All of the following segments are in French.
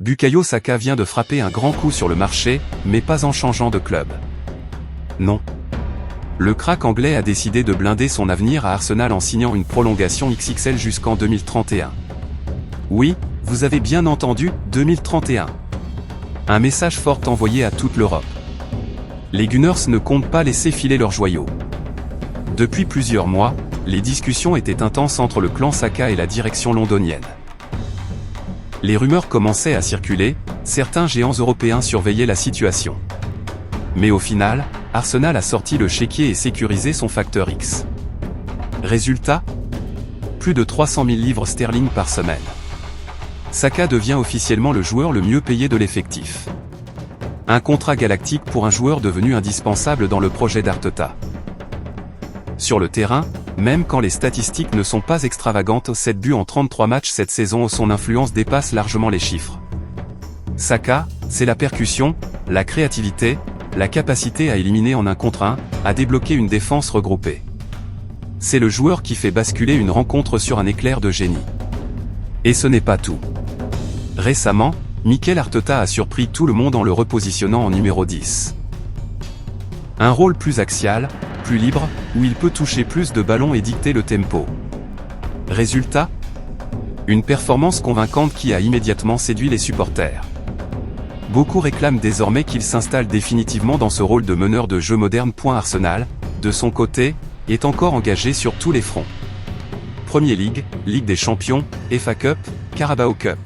Bukayo Saka vient de frapper un grand coup sur le marché, mais pas en changeant de club. Non. Le crack anglais a décidé de blinder son avenir à Arsenal en signant une prolongation XXL jusqu'en 2031. Oui, vous avez bien entendu, 2031. Un message fort envoyé à toute l'Europe. Les Gunners ne comptent pas laisser filer leurs joyaux. Depuis plusieurs mois, les discussions étaient intenses entre le clan Saka et la direction londonienne. Les rumeurs commençaient à circuler, certains géants européens surveillaient la situation. Mais au final, Arsenal a sorti le chéquier et sécurisé son facteur X. Résultat ? Plus de 300 000 livres sterling par semaine. Saka devient officiellement le joueur le mieux payé de l'effectif. Un contrat galactique pour un joueur devenu indispensable dans le projet d'Arteta. Sur le terrain, même quand les statistiques ne sont pas extravagantes, 7 buts en 33 matchs cette saison, son influence dépasse largement les chiffres. Saka, c'est la percussion, la créativité, la capacité à éliminer en 1 contre 1, à débloquer une défense regroupée. C'est le joueur qui fait basculer une rencontre sur un éclair de génie. Et ce n'est pas tout. Récemment, Mikel Arteta a surpris tout le monde en le repositionnant en numéro 10. Un rôle plus axial, plus libre, où il peut toucher plus de ballons et dicter le tempo. Résultat ? Une performance convaincante qui a immédiatement séduit les supporters. Beaucoup réclament désormais qu'il s'installe définitivement dans ce rôle de meneur de jeu moderne. Arsenal, de son côté, est encore engagé sur tous les fronts. Premier League, Ligue des Champions, FA Cup, Carabao Cup.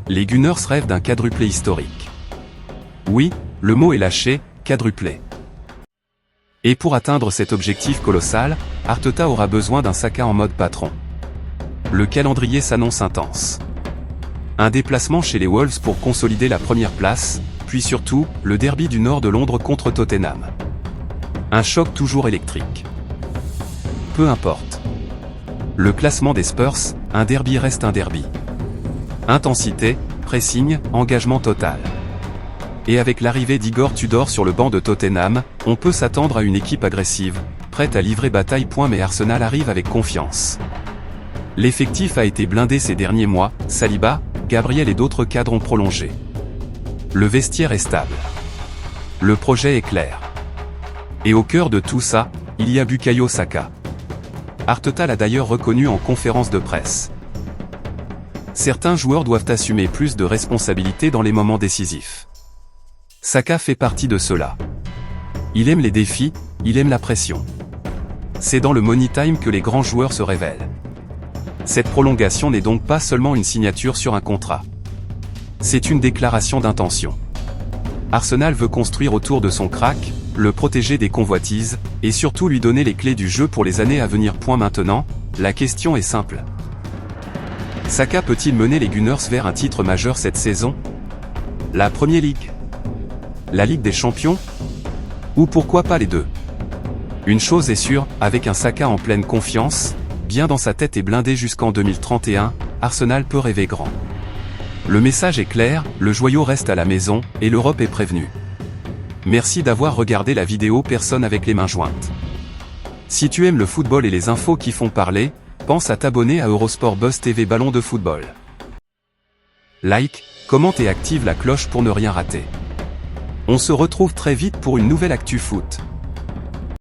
Les Gunners rêvent d'un quadruplé historique. Oui, le mot est lâché, quadruplé. Et pour atteindre cet objectif colossal, Arteta aura besoin d'un Saka en mode patron. Le calendrier s'annonce intense. Un déplacement chez les Wolves pour consolider la première place, puis surtout, le derby du nord de Londres contre Tottenham. Un choc toujours électrique. Peu importe. Le classement des Spurs, un derby reste un derby. Intensité, pressing, engagement total. Et avec l'arrivée d'Igor Tudor sur le banc de Tottenham, on peut s'attendre à une équipe agressive, prête à livrer bataille. Mais Arsenal arrive avec confiance. L'effectif a été blindé ces derniers mois, Saliba, Gabriel et d'autres cadres ont prolongé. Le vestiaire est stable. Le projet est clair. Et au cœur de tout ça, il y a Bukayo Saka. Arteta l'a d'ailleurs reconnu en conférence de presse. Certains joueurs doivent assumer plus de responsabilités dans les moments décisifs. Saka fait partie de cela. Il aime les défis, il aime la pression. C'est dans le money time que les grands joueurs se révèlent. Cette prolongation n'est donc pas seulement une signature sur un contrat. C'est une déclaration d'intention. Arsenal veut construire autour de son crack, le protéger des convoitises, et surtout lui donner les clés du jeu pour les années à venir. Maintenant, la question est simple. Saka peut-il mener les Gunners vers un titre majeur cette saison ? La Premier League ? La Ligue des Champions ? Ou pourquoi pas les deux ? Une chose est sûre, avec un Saka en pleine confiance, bien dans sa tête et blindé jusqu'en 2031, Arsenal peut rêver grand. Le message est clair, le joyau reste à la maison, et l'Europe est prévenue. Merci d'avoir regardé la vidéo Personne avec les mains jointes. Si tu aimes le football et les infos qui font parler, pense à t'abonner à Eurosport Buzz TV Ballon de football. Like, commente et active la cloche pour ne rien rater. On se retrouve très vite pour une nouvelle Actu Foot.